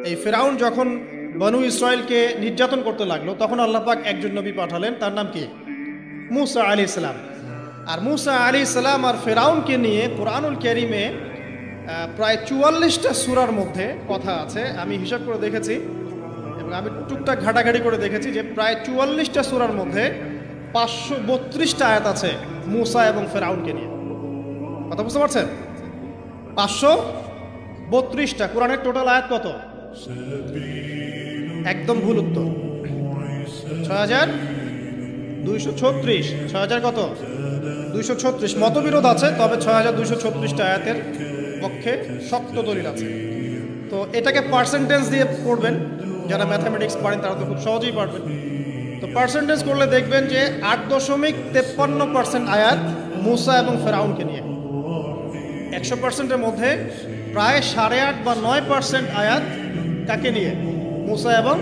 এই ফেরাউন যখন বনু ইসরায়েলকে নির্যাতন করতে লাগলো, তখন আল্লাহ পাক একজন নবী পাঠালেন, তার নাম কি? মুসা আলাইহিস সালাম। আর মুসা আলাইহিস সালাম আর ফেরাউনকে নিয়ে কোরআনুল কারীমে প্রায় 44টা সূরার মধ্যে কথা আছে। আমি হিসাব করে দেখেছি এবং আমি টুকটাক ঘাটাঘাটি করে দেখেছি যে প্রায় 44টা সূরার মধ্যে 532টা আয়াত আছে মুসা এবং ফেরাউনকে নিয়ে। কথা বুঝতে পারছেন? 532টা। কোরআনের টোটাল আয়াত কত? একদম ভুল উত্তর, 6236। 6000 কত? 236। মতবিরোধ আছে, তবে 6236টা আয়াতের পক্ষে শক্ত দলিল আছে। তো এটাকে পার্সেন্টেজ দিয়ে পড়বেন, যারা ম্যাথামেটিক্স পারেন তারা তো খুব সহজেই পারবেন। তো পার্সেন্টেজ করলে দেখবেন যে 8.53% আয়াত মুসা এবং ফেরাউনকে নিয়ে। 100%-এর মধ্যে প্রায় 8.5 বা 9% আয়াত কাকে নিয়ে? মুসা এবং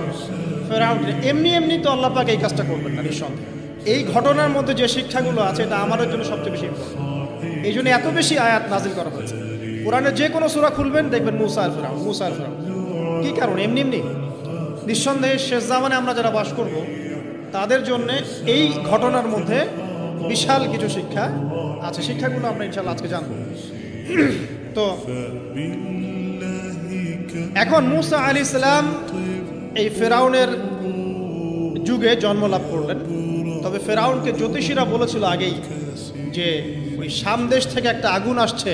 ফেরাউনকে। এমনি এমনি তো আল্লাহ পাক এই কাজটা করবেন না নিঃসন্দেহে। এই ঘটনার মধ্যে যে শিক্ষাগুলো আছে এটা আমাদের জন্য সবচেয়ে বেশি ইম্পর্টেন্ট। এই জন্য এত বেশি আয়াত নাজিল করা হয়েছে। কোরআনের যে কোনো সূরা খুলবেন দেখবেন মুসা আর ফেরাউন, মুসা আর ফেরাউন। কী কারণ? এমনি এমনি নিঃসন্দেহে শেষ জামানে আমরা যারা বাস করব তাদের জন্য এই ঘটনার মধ্যে বিশাল কিছু শিক্ষা আছে। শিক্ষাগুলো আমরা ইনশাআল্লাহ আজকে জানব। তো এখন মুসা আলাইহিস সালাম এই ফেরাউনের যুগে জন্ম লাভ করলেন। তবে ফেরাউনকে জ্যোতিষীরা বলেছিল আগেই যে ওই শাম দেশ থেকে একটা আগুন আসছে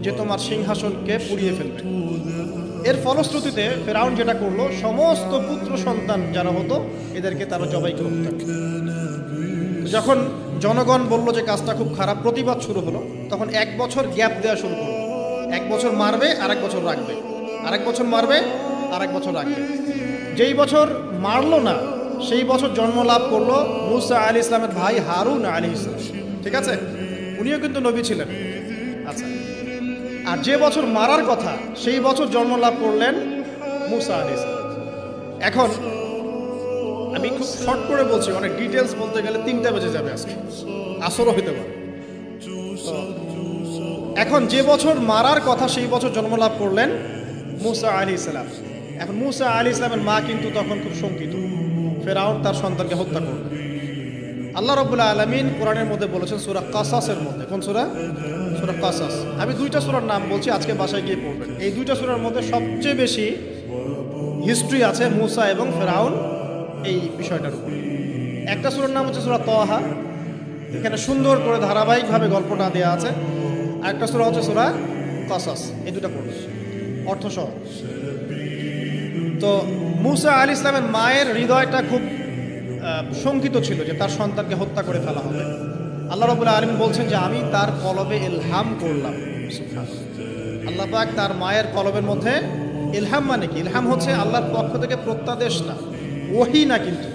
যে তোমার সিংহাসনকে পুড়িয়ে ফেলবে। এর ফলশ্রুতিতে ফেরাউন যেটা করলো, সমস্ত পুত্র সন্তান যারা হতো এদেরকে তারা জবাই করে হত্যা করল। যখন জনগণ বলল যে কাজটা খুব খারাপ, প্রতিবাদ শুরু হলো, তখন 1 বছর গ্যাপ দেওয়া শুরু করলো। 1 বছর মারবে, আরেক বছর রাখবে, আরেক বছর মারবে, আরেক বছর রাখবে। যেই বছর মারলো না সেই বছর জন্ম লাভ করলো মুসা আলাইহিস সালামের ভাই হারুন আলাইহিস সালাম। ঠিক আছে, উনিও কিন্তু নবী ছিলেন। আচ্ছা, আর যে বছর মারার কথা সেই বছর জন্ম লাভ করলেন মুসা আলাইহিস সালাম। এখন আমি খুব শর্ট করে বলছি, অনেক ডিটেলস বলতে গেলে 3টা বেজে যাবে, আজকে আসরও হতে পারে। এখন যে বছর মারার কথা সেই বছর জন্ম লাভ করলেন মুসা আলাইহিস সালাম। এখন মুসা আলাইহিস সালামের মা কিন্তু তখন খুব শঙ্কিত, ফেরাউন তার সন্তানকে হত্যা করবে। আল্লাহ রাব্বুল আলামিন কোরআনের মধ্যে বলেছেন সূরা কাসাসের মধ্যে। কোন সূরা? সূরা কাসাস। আমি 2টা সূরার নাম বলছি, আজকে বাসায় গিয়ে পড়বেন। এই 2টা সূরার মধ্যে সবচেয়ে বেশি হিস্ট্রি আছে মুসা এবং ফেরাউন এই বিষয়টার উপর। একটা সূরার নাম হচ্ছে সূরা তাহা, এখানে সুন্দর করে ধারাবাহিকভাবে গল্পটা দেওয়া আছে। আর একটা সূরা হচ্ছে সূরা কাসাস। এই 2টা পড়বেন অর্থ সহ। তো মুসা আলাইহিস সালামের মায়ের হৃদয়টা খুব শঙ্কিত ছিল যে তার সন্তানকে হত্যা করে ফেলা হবে। আল্লাহ রাব্বুল আলামিন বলছেন যে আমি তার কলবে ইলহাম করলাম। আল্লাহ পাক তার মায়ের কলবের মধ্যে ইলহাম, মানে কি? ইলহাম হচ্ছে আল্লাহর পক্ষ থেকে প্রত্যাদেশ না, ওহী না, কিন্তু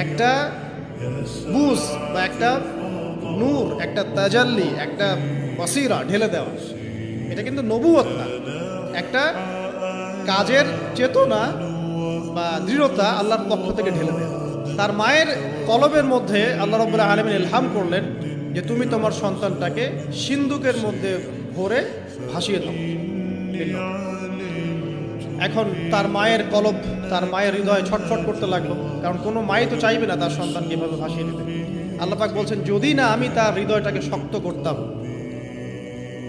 একটা বুঝ বা একটা নূর, একটা তাজাল্লি, একটা বসিরা ঢেলে দেওয়া। এটা কিন্তু নবুয়ত না, একটা কাজের চেতনা বা দৃঢ়তা আল্লাহর পক্ষ থেকে ঢেলে দেওয়া। তার মায়ের কলবের মধ্যে আল্লাহ রাব্বুল আলামিন ইলহাম করলেন যে তুমি তোমার সন্তানটাকে সিন্ধুকের মধ্যে ভরে ভাসিয়ে দাও। এখন তার মায়ের কলব, তার মায়ের হৃদয় ছটফট করতে লাগলো, কারণ কোনো মাই তো চাইবে না তার সন্তানকে এভাবে ভাসিয়ে দিতে। আল্লাহ পাক বলছেন যদি না আমি তার হৃদয়টাকে শক্ত করতাম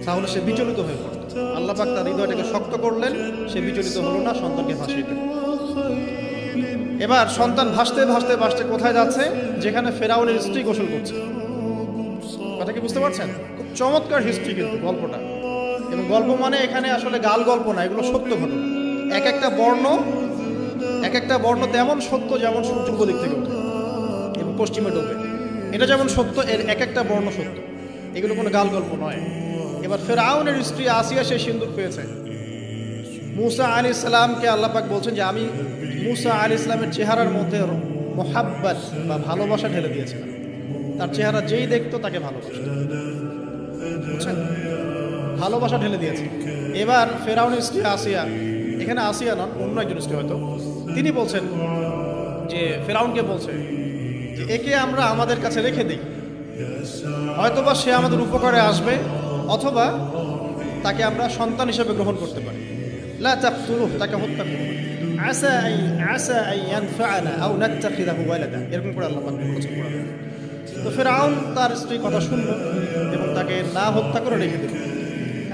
তাহলে সে বিচলিত হয়ে পড়ত। আল্লাহ পাক তার হৃদয়টাকে শক্ত করলেন, সে বিচলিত হলো না, সন্তানকে ভাসিয়ে দিল। এবার সন্তান ভাসতে ভাসতে ভাসতে কোথায় যাচ্ছে? যেখানে ফেরাউনের স্ত্রী গোসল করছে। কথা কি বুঝতে পারছেন? খুব চমৎকার হিস্ট্রি কিন্তু গল্পটা। এবং গল্প মানে এখানে আসলে গাল গল্প না, এগুলো সত্য ঘটনা। এক একটা বর্ণ তেমন সত্য যেমন সূর্য পূর্ব দিক থেকে ওঠে এবং পশ্চিমে ডোবে, এটা যেমন সত্য, এর এক একটা বর্ণ সত্য। এগুলো কোনো গাল গল্প নয়। এবার ফেরাউনের স্ত্রী আসিয়া সে সিন্দুক পেয়েছে। মুসা আলাইহিস সালামকে আল্লাহ পাক বলছেন যে আমি মুসা আলাইহিস সালামের চেহারার মধ্যে মোহাব্বত বা ভালোবাসা ঢেলে দিয়েছিলাম। তার চেহারা যেই দেখতো তাকে ভালোবাসত, বুঝছেন? ভালোবাসা ঢেলে দিয়েছে। এবার ফেরাউনের স্ত্রী আসিয়া, এখানে আসিয়া নন, অন্য একজন স্ত্রী হয়তো, তিনি বলছেন যে ফেরাউনকে বলছে যে একে আমরা আমাদের কাছে রেখে দিই, হয়তোবা সে আমাদের উপকারে আসবে, অথবা তাকে আমরা সন্তান হিসেবে গ্রহণ করতে পারি। লা তাকতুলুহু, তাকে হত্যা করো না। আসা আন ইয়ানফা'না আও নাত্তাখিযাহু ওয়ালাদা, এরকম করে আল্লাহ পাক বলেছেন কোরআনে। তো ফিরআউন তার স্ত্রীর কথা শুনল এবং তাকে না হত্যা করে রেখে দিল।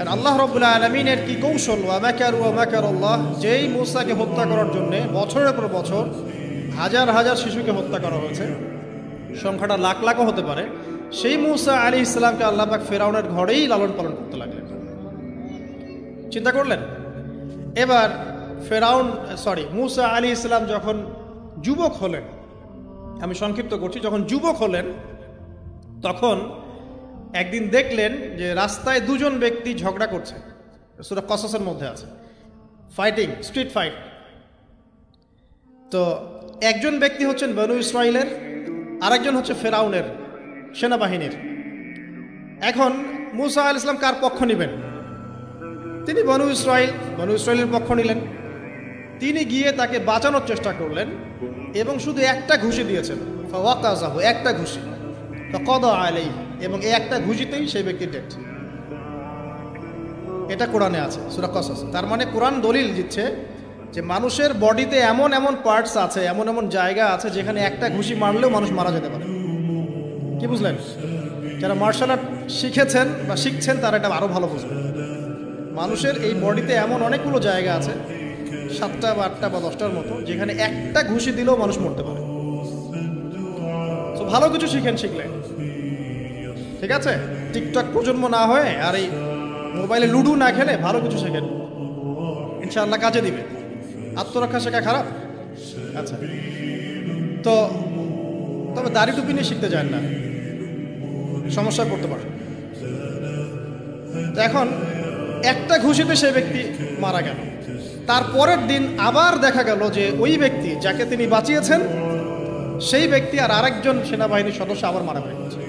আর আল্লাহ রাব্বুল আলামিনের কি কৌশল, ওয়া মাকারু ওয়া মাকারাল্লাহ, যেই মূসাকে হত্যা করার জন্য বছরের পর বছর হাজার হাজার শিশুকে হত্যা করা হয়েছে, সংখ্যাটা লাখ লাখও হতে পারে, সেই মূসা আলাইহিস সালামকে আল্লাহ পাক ফিরআউনের ঘরেই লালন পালন করতে লাগলেন। চিন্তা করলেন। এবার মূসা আলাইহিস সালাম যখন যুবক হলেন, আমি সংক্ষিপ্ত করছি, যখন যুবক হলেন তখন একদিন দেখলেন যে রাস্তায় দুজন ব্যক্তি ঝগড়া করছে। সূরা কসসের মধ্যে আছে, ফাইটিং, স্ট্রিট ফাইট। তো একজন ব্যক্তি হচ্ছেন বনু ইসরাইলের, আরেকজন হচ্ছে ফেরাউনের সেনাবাহিনীর। এখন মূসা আলাইহিস সালাম কার পক্ষ নেবেন? তিনি বনু ইসরাইলের পক্ষ নিলেন। তিনি গিয়ে তাকে বাঁচানোর চেষ্টা করলেন এবং শুধু একটা ঘুষি দিয়েছেন, ফাওয়াকাযাহু, একটা ঘুষি, ফাকাদা আলাইহি, এবং এই একটা ঘুষিতেই সেই ব্যক্তি ডেড। এটা কোরআনে আছে, সূরা কসস। তার মানে কোরআন দলিল দিচ্ছে যে মানুষের বডিতে এমন এমন পার্টস আছে, এমন এমন জায়গা আছে যেখানে একটা ঘুষি মারলেও মানুষ মারা যেতে পারে। কি বুঝলেন? যারা মার্শাল আর্ট শিখেছেন বা শিখছেন তারা এটা আরো ভালো বুঝবেন। মানুষের এই বডিতে এমন অনেকগুলো জায়গা আছে, 7টা বা 8টা বা 10টার মতো, যেখানে একটা ঘুষি দিলেও মানুষ মরতে পারে। তো ভালো কিছু শিখলে, ঠিক আছে? টিকটক প্রজন্ম না হয়ে আর এই মোবাইলে লুডু না খেলে ভালো কিছু শেখেন, ইনশাআল্লাহ কাজে দিবে। আত্মরক্ষা শেখা খারাপ? আচ্ছা, তো তবে দাড়ি টুপি নিয়ে শিখতে যান না, সমস্যায় পড়তে পারে। তো এখন একটা ঘুষিতে সেই ব্যক্তি মারা গেল। তারপরের দিন আবার দেখা গেল যে ওই ব্যক্তি যাকে তিনি বাঁচিয়েছেন সেই ব্যক্তি আর আরেকজন সেনাবাহিনীর সদস্য আবার মারামারি করছে।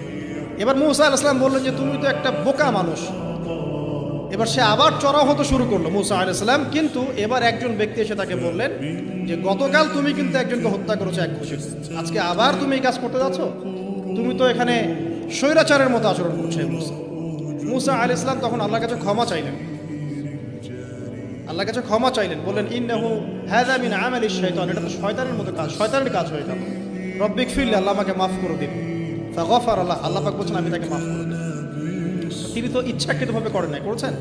এবার মূসা আলাইহিস সালাম বললেন যে তুমি তো একটা বোকা মানুষ। এবার সে আবার চড়াও হতে শুরু করলো মূসা আলাইহিস সালাম, কিন্তু এবার একজন ব্যক্তি এসে তাকে বললেন যে গতকাল তুমি কিন্তু একজনকে হত্যা করেছো এক ঘুষি, আজকে আবার তুমি এই কাজ করতে যাচ্ছ, তুমি তো এখানে স্বৈরাচারের মতো আচরণ করছো। মূসা আলাইহিস সালাম তখন আল্লাহর কাছে ক্ষমা চাইলেন, বললেন ইন্নাহু হাযা মিন আমালিশ শাইতান, এটা তো শয়তানের মতো কাজ, শয়তানের কাজ হয়ে গেল। রব্বিক ফিরলি, আল্লাহ আমাকে মাফ করে দিন। ফাগফার আল্লাহ, আল্লাহ পাক বলছেন আমি তাকে মাফ করে দিন। তিনি তো ইচ্ছাকৃতভাবে করেন নাই, করেছেন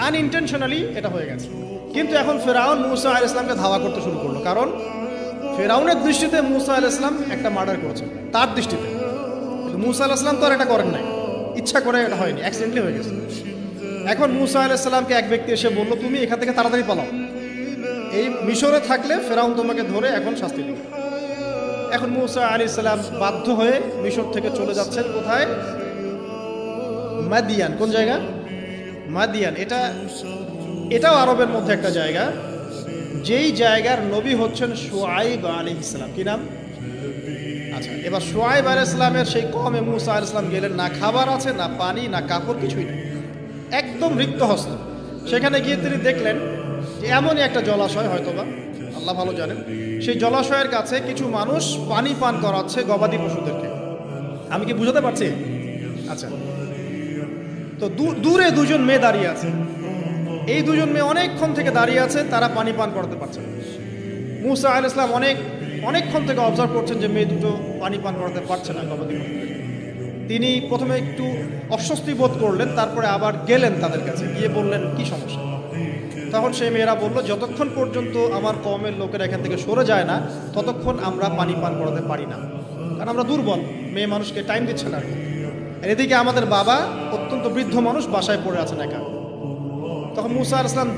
আনইনটেনশনালি, এটা হয়ে গেছে। কিন্তু এখন ফেরাউন মূসা আলাইহিস সালামকে ধাওয়া করতে শুরু করলো, কারণ ফেরাউনের দৃষ্টিতে মূসা আলাইহিস সালাম একটা মার্ডার করেছে তার দৃষ্টিতে, কিন্তু মূসা আলাইহিস সালাম তো আর এটা করেন নাই, ইচ্ছা করে এটা হয়নি, অ্যাক্সিডেন্টলি হয়ে গেছে। এখন মূসা আলাইহিস সালামকে এক ব্যক্তি এসে বলল তুমি এখান থেকে তাড়াতাড়ি পালাও, এই মিশরে থাকলে ফেরাউন তোমাকে ধরে এখন শাস্তি দেবে। এখন মূসা আলাইহিস সালাম বাধ্য হয়ে মিশর থেকে চলে যাচ্ছেন কোথায়? মাদিয়ান। কোন জায়গা? মাদিয়ান। এটাও আরবের মধ্যে একটা জায়গা, যেই জায়গার নবী হচ্ছেন শুআয়ব আলাইহিস সালাম। কি নাম? আচ্ছা, এবার শুআয়ব আলাইহিস সালামের সেই কওমে মূসা আলাইহিস সালাম গেলেন, না খাবার আছে, না পানি, না কাপড়, কিছুই নেই, একদম রিক্ত হস্ত। সেখানে গিয়ে তিনি দেখলেন যে এমনই একটা জলাশয়, হয়তোবা আল্লাহ ভালো জানেন, সেই জলাশয়ের কাছে কিছু মানুষ পানি পান করাচ্ছে গবাদি পশুদেরকে। আমি কি বুঝাতে পারছি? আচ্ছা, তো দূরে দুজন মেয়ে দাঁড়িয়ে আছে, এই দুজন মেয়ে অনেকক্ষণ থেকে দাঁড়িয়ে আছে, তারা পানি পান করতে পারছে না। মূসা আলাইহিস সালাম অনেকক্ষণ থেকে অবজার্ভ করছেন যে মেয়ে দুটো পানি পান করাতে পারছে না গবাদি পশুদেরকে। তিনি প্রথমে একটু অস্বস্তি বোধ করলেন, তারপরে আবার গেলেন তাদের কাছে, গিয়ে বললেন কি সমস্যা। তখন সেই মেয়েরা বলল যতক্ষণ পর্যন্ত আমার কওমের লোকেরা এখান থেকে সরে যায় না ততক্ষণ আমরা পানি পান করাতে পারি না, কারণ আমরা দুর্বল, মেয়ে মানুষকে টাইম দিচ্ছে না। আর এদিকে আমাদের বাবা অত্যন্ত বৃদ্ধ মানুষ, বাসায় পড়ে আছেন একা। তখন মূসা আলাইহিস সালাম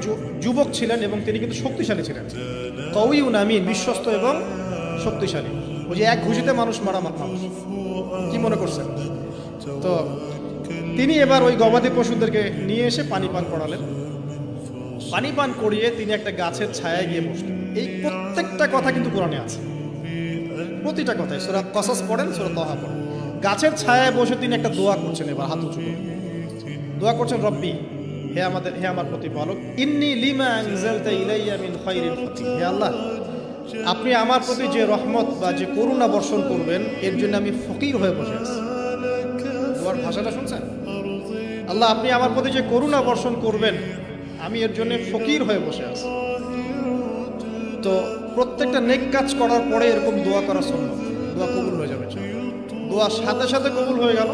যুবক ছিলেন এবং তিনি কিন্তু শক্তিশালী ছিলেন, কওয়িউন আমিন, বিশ্বস্ত এবং শক্তিশালী। ওই যে এক ঘুষিতে মানুষ মারা মানুষ, কি মনে করছেন? তো তিনি এবার ওই গবাদি পশুদেরকে নিয়ে এসে পানি পান করালেন। পানি পান করিয়ে তিনি একটা গাছের ছায়ায় গিয়ে বসলেন। এই প্রত্যেকটা কথা কিন্তু কোরআনে আছে, প্রতিটা কথাই। সূরা কসস পড়েন, সূরা তাহা পড়েন। গাছের ছায়ায় বসে তিনি একটা দোয়া করছেন, এবার হাত উঁচু করে দোয়া করছেন, রব্বি, হে আমার প্রতিপালক, ইন্নী লিমা আনজালতা ইলাইয়া মিন খাইরিন ফাকির, হে আল্লাহ, আপনি আমার প্রতি যে রহমত বা যে করুণা বর্ষণ করবেন এর জন্য আমি ফকির হয়ে বসে আছি। দোয়ার ভাষাটা শুনছেন? আল্লাহ, আপনি আমার প্রতি যে করুণা বর্ষণ করবেন আমি এর জন্য ফকির হয়ে বসে আছি। তো প্রত্যেকটা নেক কাজ করার পরে এরকম দোয়া করা সুন্নাত, দোয়া কবুল হয়ে যাবে। দোয়া সাথে সাথে কবুল হয়ে গেল।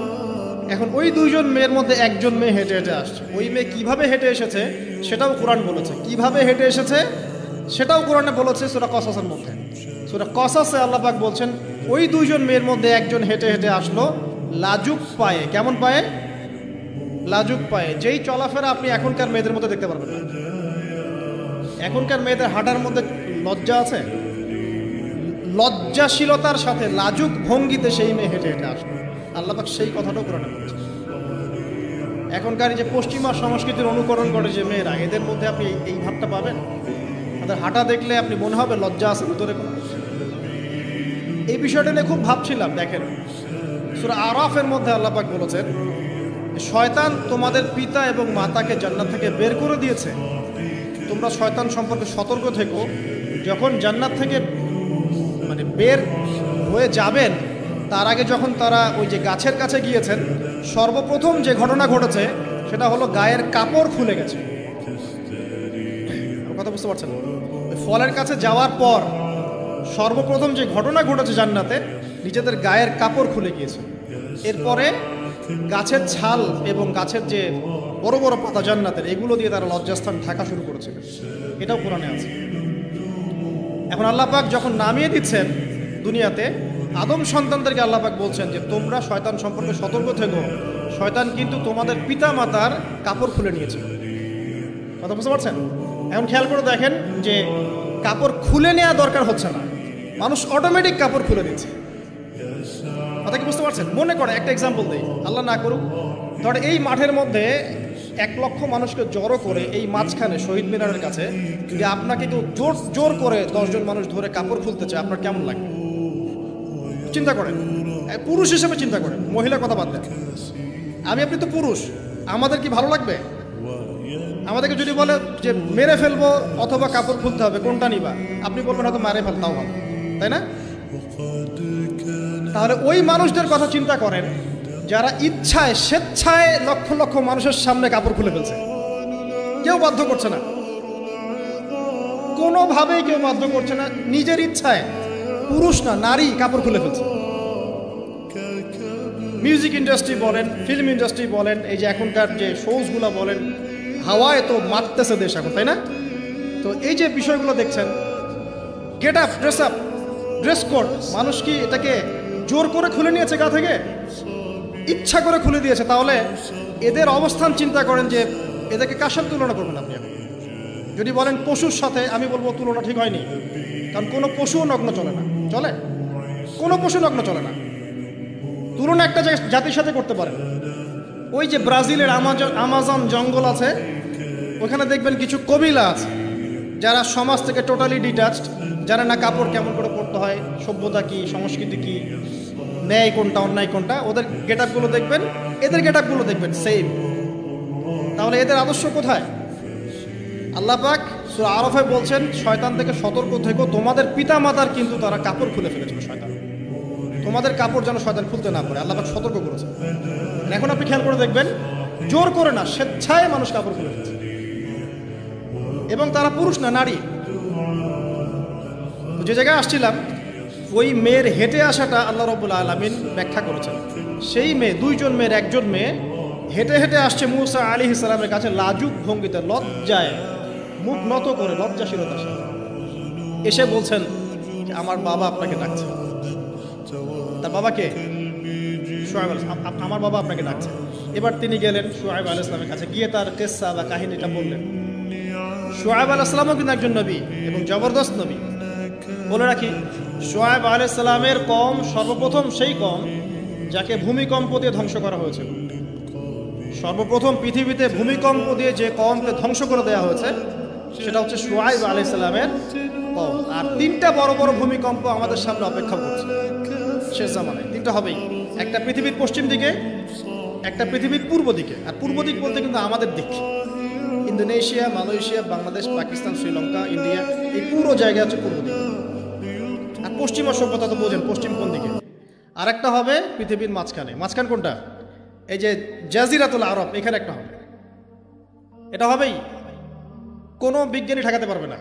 এখন ওই দুইজন মেয়ের মধ্যে একজন মেয়ে হেঁটে হেঁটে আসছে। ওই মেয়ে কিভাবে হেঁটে এসেছে সেটাও কোরআন বলেছে, কিভাবে হেঁটে এসেছে সেটাও কোরআনে বলেছে সূরা কসাসের মধ্যে। সূরা কসাসে আল্লাহ পাক বলছেন ওই দুইজন মেয়ের মধ্যে একজন হেঁটে হেঁটে আসলো লাজুক পায়ে। কেমন পায়ে? লাজুক পায়ে। যেই চলাফেরা আপনি এখনকার মেয়েদের মধ্যে দেখতে পারবেন না। এখনকার মেয়েদের হাঁটার মধ্যে লজ্জা আছে, লজ্জাশীলতার সাথে লাজুক ভঙ্গিতে সেই মেয়ে হেঁটে হেঁটে আসলো। আল্লাহ পাক সেই কথাটাও কোরআনে বলেছে। এখনকার যে পশ্চিমা সংস্কৃতির অনুকরণ করে যে মেয়েরা, এদের মধ্যে আপনি এই ভাবটা পাবেন। তাদের হাঁটা দেখলে আপনি মনে হবে লজ্জা আছে ভিতরে। এই বিষয়টা নিয়ে খুব ভাবছিলাম। দেখেন সূরা আরাফের মধ্যে আল্লাহ পাক বলেছেন শয়তান তোমাদের পিতা এবং মাতাকে জান্নাত থেকে বের করে দিয়েছে, তোমরা শয়তান সম্পর্কে সতর্ক থেকো। যখন জান্নাত থেকে বের হয়ে যাবেন তার আগে যখন তারা ওই যে গাছের কাছে গিয়েছেন, সর্বপ্রথম যে ঘটনা ঘটেছে সেটা হলো গায়ের কাপড় খুলে গেছে। কথা বুঝতে পারছেন? ফলের কাছে যাওয়ার পর সর্বপ্রথম যে ঘটনা ঘটেছে জান্নাতে, নিজেদের গায়ের কাপড় খুলে গিয়েছে। এরপরে গাছের ছাল এবং গাছের যে বড় বড় পাতা জান্নাতের, এগুলো দিয়ে তারা লজ্জাস্থান ঢাকা শুরু করেছিল। এটাও কোরআনে আছে। এখন আল্লাহ পাক যখন নামিয়ে দিচ্ছেন দুনিয়াতে, আদম সন্তানদেরকে আল্লাহ পাক বলছেন যে তোমরা শয়তান সম্পর্কে সতর্ক থেকো, শয়তান কিন্তু তোমাদের পিতা মাতার কাপড় খুলে নিয়েছে। কথা বুঝতে পারছেন? এখন খেয়াল করে দেখেন যে কাপড় খুলে নেওয়া দরকার হচ্ছে না, মানুষ অটোমেটিক কাপড় খুলে দিচ্ছে। কথা কি বুঝতে পারছেন? মনে করে একটা এক্সাম্পল দেই, আল্লাহ না করুক, ধরে এই মাঠের মধ্যে 1 লক্ষ মানুষকে জড়ো করে এই মাঝখানে শহীদ মিনারের কাছে যদি আপনাকে কেউ জোর করে 10 জন মানুষ ধরে কাপড় খুলতে চায়, আপনার কেমন লাগবে? চিন্তা করেন, পুরুষ হিসেবে চিন্তা করেন, মহিলার কথা বাদ দেন। আপনি তো পুরুষ, আমাদের কি ভালো লাগবে? আমাদেরকে যদি বলে যে মেরে ফেলবো অথবা কাপড় খুলতে হবে, কোনটা নিবা? আপনি বলবেন হয়তো মারে ফেল, তাও ভালো, তাই না? তাহলে ওই মানুষদের কথা চিন্তা করেন যারা ইচ্ছায় স্বেচ্ছায় লক্ষ লক্ষ মানুষের সামনে কাপড় খুলে ফেলছে। কেউ বাধ্য করছে না, কোনোভাবেই কেউ বাধ্য করছে না, নিজের ইচ্ছায় পুরুষ না নারী কাপড় খুলে ফেলছে। মিউজিক ইন্ডাস্ট্রি বলেন, ফিল্ম ইন্ডাস্ট্রি বলেন, এই যে এখনকার যে শোজগুলো বলেন, হাওয়ায় তো মারতেছে দেশ এখন, তাই না? তো এই যে বিষয়গুলো দেখছেন, get up, dress up, dress code, মানুষ কি এটাকে জোর করে খুলে নিয়েছে গা থেকে? ইচ্ছা করে খুলে দিয়েছে। তাহলে এদের অবস্থান চিন্তা করেন যে এদেরকে কার সাথে তুলনা করবেন আপনি? যদি বলেন পশুর সাথে, আমি বলবো তুলনা ঠিক হয়নি, কারণ কোনো পশুও নগ্ন চলে না। চলে? কোনো পশু নগ্ন চলে না। তুলনা একটা জাতির সাথে করতে পারেন। ওই যে ব্রাজিলের আমাজন জঙ্গল আছে, ওখানে দেখবেন কিছু কবিলা আছে যারা সমাজ থেকে টোটালি ডিটাচড, জানে না কাপড় কেমন করে পরতে হয়, সভ্যতা কি, সংস্কৃতি কি, ন্যায় কোনটা অন্যায় কোনটা। ওদের গেট আপগুলো দেখবেন, এদের গেট আপগুলো দেখবেন সেম। তাহলে এদের আদর্শ কোথায়? আল্লাহ পাক সূরা আরাফে বলছেন শয়তান থেকে সতর্ক থেকো, তোমাদের পিতা মাতার কিন্তু তারা কাপড় খুলে ফেলেছিল শয়তান, তোমাদের কাপড় যেন শয়তান খুলতে না পারে, আল্লাহ পাক সতর্ক করেছে। এখন আপনি খেয়াল করে দেখবেন, জোর করে না, স্বেচ্ছায় মানুষ কাপড় খুলে ফেলছে, এবং তারা পুরুষ না নারী। যে জায়গায় আসছিলাম, ওই মেয়ের হেঁটে আসাটা আল্লাহ রাব্বুল আলামিন ব্যাখ্যা করেছেন। সেই মেয়ে, 2 জন মেয়ের 1 জন মেয়ে হেঁটে হেঁটে আসছে মূসা আলাইহিস সালামের কাছে লাজুক ভঙ্গিতে, লজ্জায় মুখ নত করে, লজ্জাশীলতার সাথে এসে বলছেন আমার বাবা আপনাকে ডাকছে। তার বাবাকে? শুআয়ব আলাইহিস সালাম, আমার বাবা আপনাকে ডাকছে। এবার তিনি গেলেন শুআয়ব আলাইহিস সালামের কাছে, গিয়ে তার কিসসা বা কাহিনীটা বললেন। শুআয়ব আলাইহিস সালামও কিন্তু একজন নবী এবং জবরদস্ত নবী। বলে রাখি, শুআয়ব আলাইহিস সালামের কওম সর্বপ্রথম সেই কওম যাকে ভূমিকম্প দিয়ে ধ্বংস করা হয়েছিল। সর্বপ্রথম পৃথিবীতে ভূমিকম্প দিয়ে যে কওমকে ধ্বংস করে দেওয়া হয়েছে সেটা হচ্ছে শুআয়ব আলাইহিস সালামের কওম। আর 3টা বড় বড় ভূমিকম্প আমাদের সামনে অপেক্ষা করছে শেষ জামানায়। 3টা হবেই, একটা পৃথিবীর পশ্চিম দিকে, একটা পৃথিবীর পূর্ব দিকে। আর পূর্ব দিক বলতে কিন্তু আমাদের দিক, Indonesia, Malaysia, Bangladesh, Pakistan, Sri Lanka, India, এই পুরো জায়গা হচ্ছে পূর্ব দিকে। আর পশ্চিমা সভ্যতা তো বোঝেন পশ্চিম কোন দিকে। আর একটা হবে পৃথিবীর মাঝখানে। মাঝখান কোনটা? এই যে জাজিরাতুল আরব, এখানে একটা হবে। এটা হবেই। কোনো বিজ্ঞানী ঠেকাতে পারবে না।